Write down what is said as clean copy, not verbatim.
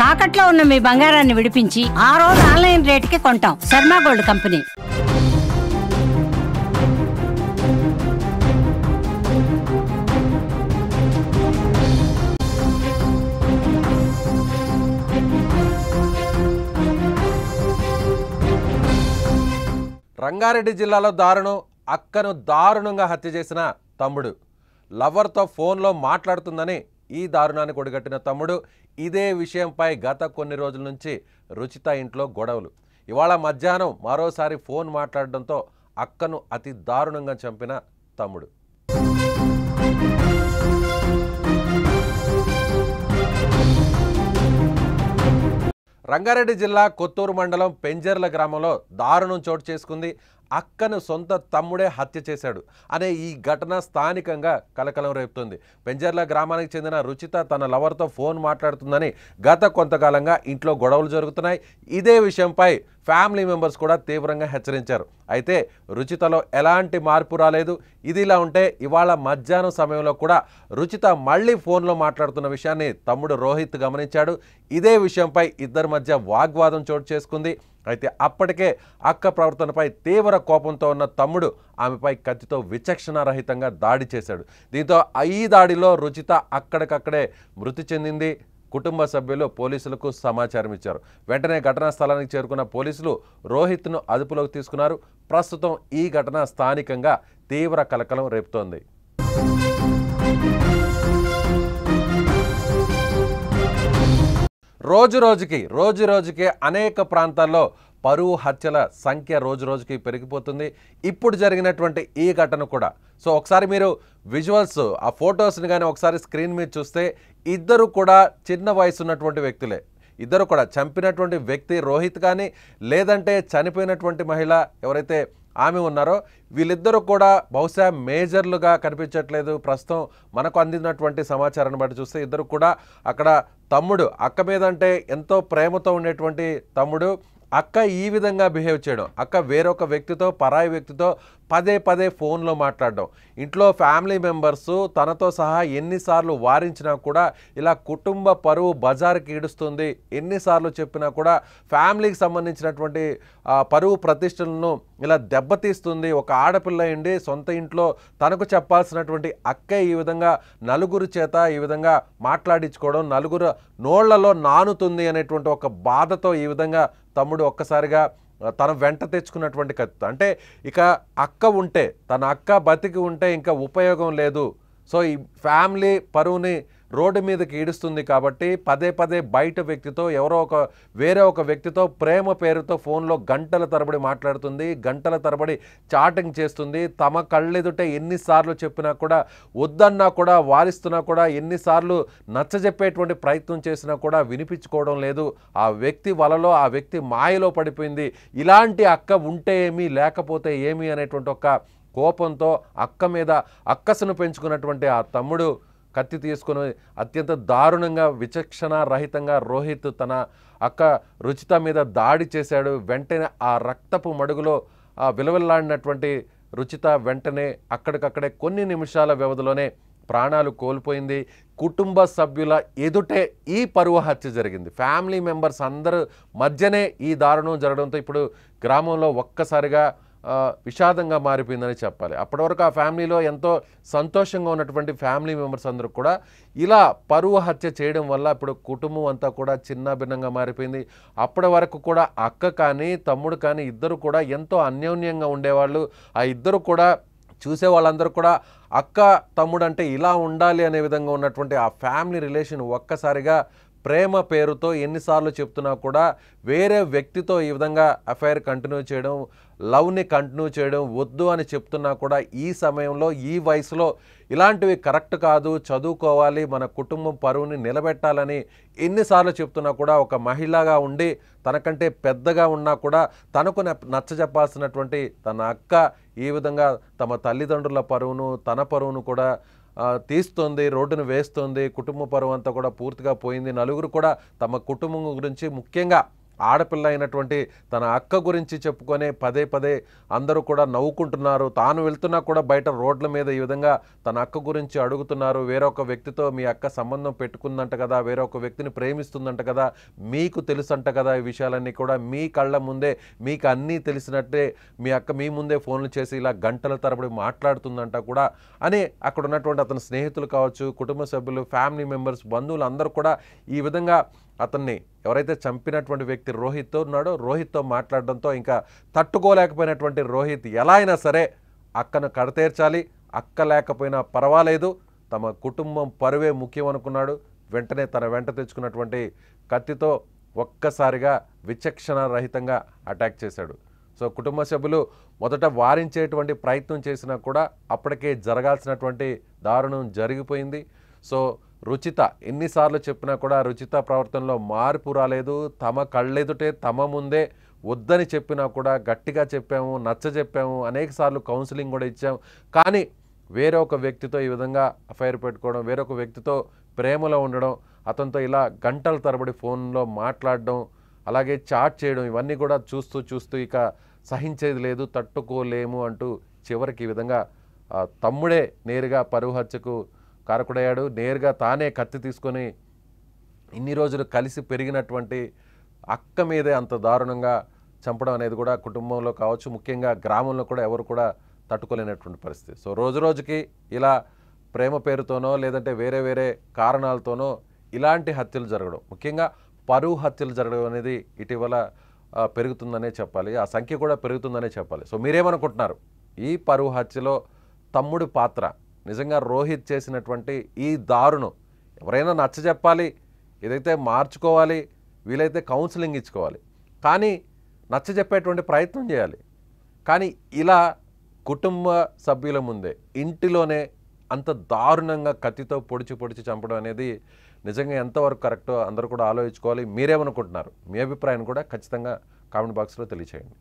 తాకట్లో ఉన్న మీ బంగారాన్ని విడిపించి ఆ రోజు ఆన్లైన్ రేటుకి కొంటాం. Sharma gold company. రంగారెడ్డి జిల్లాలో దారుణం. అక్కను దారుణంగా హత్య చేసిన తమ్ముడు. లవర్తో ఫోన్లో మాట్లాడుతుందని ఈ దారుణాన్ని కొడిగట్టిన తమ్ముడు. ఇదే విషయంపై గత కొన్ని రోజుల నుంచి రుచిత ఇంట్లో గొడవలు. ఇవాళ మధ్యాహ్నం మరోసారి ఫోన్ మాట్లాడడంతో అక్కను అతి దారుణంగా చంపిన తమ్ముడు. రంగారెడ్డి జిల్లా కొత్తూరు మండలం పెంజర్ల గ్రామంలో దారుణం చోటు చేసుకుంది. అక్కను సొంత తమ్ముడే హత్య చేశాడు అనే ఈ ఘటన స్థానికంగా కలకలం రేపుతుంది. పెంజర్ల గ్రామానికి చెందిన రుచిత తన లవర్తో ఫోన్ మాట్లాడుతుందని గత కొంతకాలంగా ఇంట్లో గొడవలు జరుగుతున్నాయి. ఇదే విషయంపై ఫ్యామిలీ మెంబర్స్ కూడా తీవ్రంగా హెచ్చరించారు. అయితే రుచితలో ఎలాంటి మార్పు రాలేదు. ఇదిలా ఉంటే ఇవాళ మధ్యాహ్నం సమయంలో కూడా రుచిత మళ్ళీ ఫోన్లో మాట్లాడుతున్న విషయాన్ని తమ్ముడు రోహిత్ గమనించాడు. ఇదే విషయంపై ఇద్దరి మధ్య వాగ్వాదం చోటు చేసుకుంది. అయితే అప్పటికే అక్క ప్రవర్తనపై తీవ్ర కోపంతో ఉన్న తమ్ముడు ఆమెపై కత్తితో విచక్షణారహితంగా దాడి చేశాడు. దీంతో ఈ దాడిలో రుచిత అక్కడికక్కడే మృతి చెందింది. కుటుంబ సభ్యులు పోలీసులకు సమాచారం ఇచ్చారు. వెంటనే ఘటనా స్థలానికి చేరుకున్న పోలీసులు రోహిత్ను అదుపులోకి తీసుకున్నారు. ప్రస్తుతం ఈ ఘటన స్థానికంగా తీవ్ర కలకలం రేపుతోంది. రోజు రోజుకి అనేక ప్రాంతాల్లో పరువు హత్యల సంఖ్య రోజుకి పెరిగిపోతుంది. ఇప్పుడు జరిగినటువంటి ఈ ఘటన కూడా. సో ఒకసారి మీరు విజువల్స్ ఆ ఫొటోస్ని కానీ ఒకసారి స్క్రీన్ మీద చూస్తే ఇద్దరు కూడా చిన్న వయసు ఉన్నటువంటి వ్యక్తులే. ఇద్దరు కూడా చంపినటువంటి వ్యక్తి రోహిత్ కానీ లేదంటే చనిపోయినటువంటి మహిళ ఎవరైతే ఆమె ఉన్నారో వీళ్ళిద్దరూ కూడా బహుశా మేజర్లుగా కనిపించట్లేదు. ప్రస్తుతం మనకు అందినటువంటి సమాచారాన్ని బట్టి చూస్తే ఇద్దరు కూడా అక్కడ తమ్ముడు అక్క మీద అంటే ఎంతో ప్రేమతో ఉండేటువంటి తమ్ముడు అక్క ఈ విధంగా బిహేవ్ చేయడం, అక్క వేరొక వ్యక్తితో పరాయి వ్యక్తితో పదే ఫోన్లో మాట్లాడడం, ఇంట్లో ఫ్యామిలీ మెంబర్సు తనతో సహా ఎన్నిసార్లు వారించినా కూడా ఇలా కుటుంబ పరువు బజార్కి ఈడుస్తుంది. ఎన్నిసార్లు చెప్పినా కూడా ఫ్యామిలీకి సంబంధించినటువంటి పరువు ప్రతిష్టలను ఇలా దెబ్బతీస్తుంది. ఒక ఆడపిల్ల అండి సొంత ఇంట్లో తనకు చెప్పాల్సినటువంటి అక్కే ఈ విధంగా నలుగురు చేత ఈ విధంగా మాట్లాడించుకోవడం, నలుగురు నోళ్లలో నానుతుంది అనేటువంటి ఒక బాధతో ఈ విధంగా తమ్ముడు ఒక్కసారిగా తన వెంట తెచ్చుకున్నటువంటి కత్తి. అంటే ఇక అక్క ఉంటే తన అక్క బతికి ఉంటే ఇంకా ఉపయోగం లేదు. సో ఈ ఫ్యామిలీ పరువుని రోడ్డు మీదకి ఈడుస్తుంది కాబట్టి పదే బయట వ్యక్తితో వేరే ఒక వ్యక్తితో ప్రేమ పేరుతో ఫోన్లో గంటల తరబడి మాట్లాడుతుంది, గంటల తరబడి చాటింగ్ చేస్తుంది. తమ కళ్ళెదుటే ఎన్నిసార్లు చెప్పినా కూడా వద్దన్నా కూడా వారిస్తున్నా కూడా ఎన్నిసార్లు నచ్చజెప్పేటువంటి ప్రయత్నం చేసినా కూడా వినిపించుకోవడం లేదు. ఆ వ్యక్తి వలలో ఆ వ్యక్తి మాయలో పడిపోయింది. ఇలాంటి అక్క ఉంటే ఏమి లేకపోతే ఏమి అనేటువంటి ఒక కోపంతో అక్క మీద అక్కసును పెంచుకున్నటువంటి ఆ తమ్ముడు కత్తి తీసుకుని అత్యంత దారుణంగా విచక్షణారహితంగా రోహిత్ తన అక్క రుచిత మీద దాడి చేశాడు. వెంటనే ఆ రక్తపు మడుగులో విలవిల్లాడినటువంటి రుచిత వెంటనే అక్కడికక్కడే కొన్ని నిమిషాల వ్యవధిలోనే ప్రాణాలు కోల్పోయింది. కుటుంబ సభ్యుల ఎదుటే ఈ పరువు హత్య జరిగింది. ఫ్యామిలీ మెంబర్స్ అందరూ మధ్యనే ఈ దారుణం జరగడంతో ఇప్పుడు గ్రామంలో ఒక్కసారిగా విషాదంగా మారిపోయిందని చెప్పాలి. అప్పటి వరకు ఆ ఫ్యామిలీలో ఎంతో సంతోషంగా ఉన్నటువంటి ఫ్యామిలీ మెంబర్స్ అందరూ కూడా ఇలా పరువు హత్య చేయడం వల్ల ఇప్పుడు కుటుంబం అంతా కూడా చిన్నాభిన్నంగా మారిపోయింది. అప్పటి వరకు కూడా అక్క కానీ తమ్ముడు కానీ ఇద్దరు కూడా ఎంతో అన్యోన్యంగా ఉండేవాళ్ళు. ఆ ఇద్దరు కూడా చూసే వాళ్ళందరూ కూడా అక్క తమ్ముడు అంటే ఇలా ఉండాలి అనే విధంగా ఉన్నటువంటి ఆ ఫ్యామిలీ రిలేషన్ ఒక్కసారిగా ప్రేమ పేరుతో ఎన్నిసార్లు చెప్తున్నా కూడా వేరే వ్యక్తితో ఈ విధంగా అఫైర్ కంటిన్యూ చేయడం, లవ్ని కంటిన్యూ చేయడం వద్దు అని చెప్తున్నా కూడా ఈ సమయంలో ఈ వయసులో ఇలాంటివి కరెక్ట్ కాదు, చదువుకోవాలి, మన కుటుంబం పరువుని నిలబెట్టాలని ఎన్నిసార్లు చెప్తున్నా కూడా ఒక మహిళగా ఉండి తనకంటే పెద్దగా ఉన్నా కూడా తనకు నచ్చజెప్పాల్సినటువంటి తన అక్క ఈ విధంగా తమ తల్లిదండ్రుల పరువును తన పరువును కూడా తీస్తుంది, రోడ్డును వేస్తుంది. కుటుంబ పరువు అంతా కూడా పూర్తిగా పోయింది. నలుగురు కూడా తమ కుటుంబం గురించి ముఖ్యంగా ఆడపిల్ల అయినటువంటి తన అక్క గురించి చెప్పుకొని పదే పదే అందరూ కూడా నవ్వుకుంటున్నారు. తాను వెళ్తున్నా కూడా బయట రోడ్ల మీద ఈ విధంగా తన అక్క గురించి అడుగుతున్నారు. వేరొక వ్యక్తితో మీ అక్క సంబంధం పెట్టుకుందంట కదా, వేరొక వ్యక్తిని ప్రేమిస్తుందంట కదా, మీకు తెలుసంట కదా, ఈ విషయాలన్నీ కూడా మీ కళ్ళ ముందే మీకు అన్నీ తెలిసినట్టే మీ అక్క మీ ముందే ఫోన్లు చేసి ఇలా గంటల తరబడి మాట్లాడుతుందంట కూడా అని అక్కడ ఉన్నటువంటి అతని స్నేహితులు కావచ్చు, కుటుంబ సభ్యులు, ఫ్యామిలీ మెంబర్స్, బంధువులు అందరూ కూడా ఈ విధంగా అతన్ని ఎవరైతే చంపినటువంటి వ్యక్తి రోహిత్తో ఉన్నాడో రోహిత్తో మాట్లాడడంతో ఇంకా తట్టుకోలేకపోయినటువంటి రోహిత్ ఎలా అయినా సరే అక్కను కడతేర్చాలి, అక్క లేకపోయినా పర్వాలేదు, తమ కుటుంబం పరువే ముఖ్యం అనుకున్నాడు. వెంటనే తన వెంట తెచ్చుకున్నటువంటి కత్తితో ఒక్కసారిగా విచక్షణ రహితంగా అటాక్ చేశాడు. సో కుటుంబ సభ్యులు మొదట వారించేటువంటి ప్రయత్నం చేసినా కూడా అప్పటికే జరగాల్సినటువంటి దారుణం జరిగిపోయింది. సో రుచిత ఎన్నిసార్లు చెప్పినా కూడా రుచిత ప్రవర్తనలో మార్పు రాలేదు. తమ కళ్ళెదుటే తమ ముందే వద్దని చెప్పినా కూడా గట్టిగా చెప్పాము, నచ్చ చెప్పాము, అనేకసార్లు కౌన్సిలింగ్ కూడా ఇచ్చాము. కానీ వేరే ఒక వ్యక్తితో ఈ విధంగా అఫైర్ పెట్టుకోవడం, వేరొక వ్యక్తితో ప్రేమలో ఉండడం, అతనితో ఇలా గంటల తరబడి ఫోన్లో మాట్లాడడం, అలాగే చాట్ చేయడం, ఇవన్నీ కూడా చూస్తూ ఇక సహించేది లేదు, తట్టుకోలేము అంటూ చివరికి ఈ విధంగా తమ్ముడే నేరుగా పరువు హత్యకు కారకుడయ్యాడు. నేరుగా తానే కత్తి తీసుకొని ఇన్ని రోజులు కలిసి పెరిగినటువంటి అక్క మీదే అంత దారుణంగా చంపడం అనేది కూడా కుటుంబంలో కావచ్చు, ముఖ్యంగా గ్రామంలో కూడా ఎవరు కూడా తట్టుకోలేనటువంటి పరిస్థితి. సో రోజు రోజుకి ఇలా ప్రేమ పేరుతోనో లేదంటే వేరే వేరే కారణాలతోనో ఇలాంటి హత్యలు జరగడం, ముఖ్యంగా పరువు హత్యలు జరగడం అనేది ఇటీవల పెరుగుతుందనే చెప్పాలి. ఆ సంఖ్య కూడా పెరుగుతుందనే చెప్పాలి. సో మీరేమనుకుంటున్నారు? ఈ పరువు హత్యలో తమ్ముడి పాత్ర, నిజంగా రోహిత్ చేసినటువంటి ఈ దారుణం ఎవరైనా నచ్చజెప్పాలి, ఏదైతే మార్చుకోవాలి, వీలైతే కౌన్సిలింగ్ ఇచ్చుకోవాలి, కానీ నచ్చజెప్పేటువంటి ప్రయత్నం చేయాలి. కానీ ఇలా కుటుంబ సభ్యుల ముందే ఇంటిలోనే అంత దారుణంగా కత్తితో పొడిచి చంపడం అనేది నిజంగా ఎంతవరకు కరెక్టో అందరూ కూడా ఆలోచించుకోవాలి. మీరేమనుకుంటున్నారు? మీ అభిప్రాయాన్ని కూడా ఖచ్చితంగా కామెంట్ బాక్స్లో తెలియచేయండి.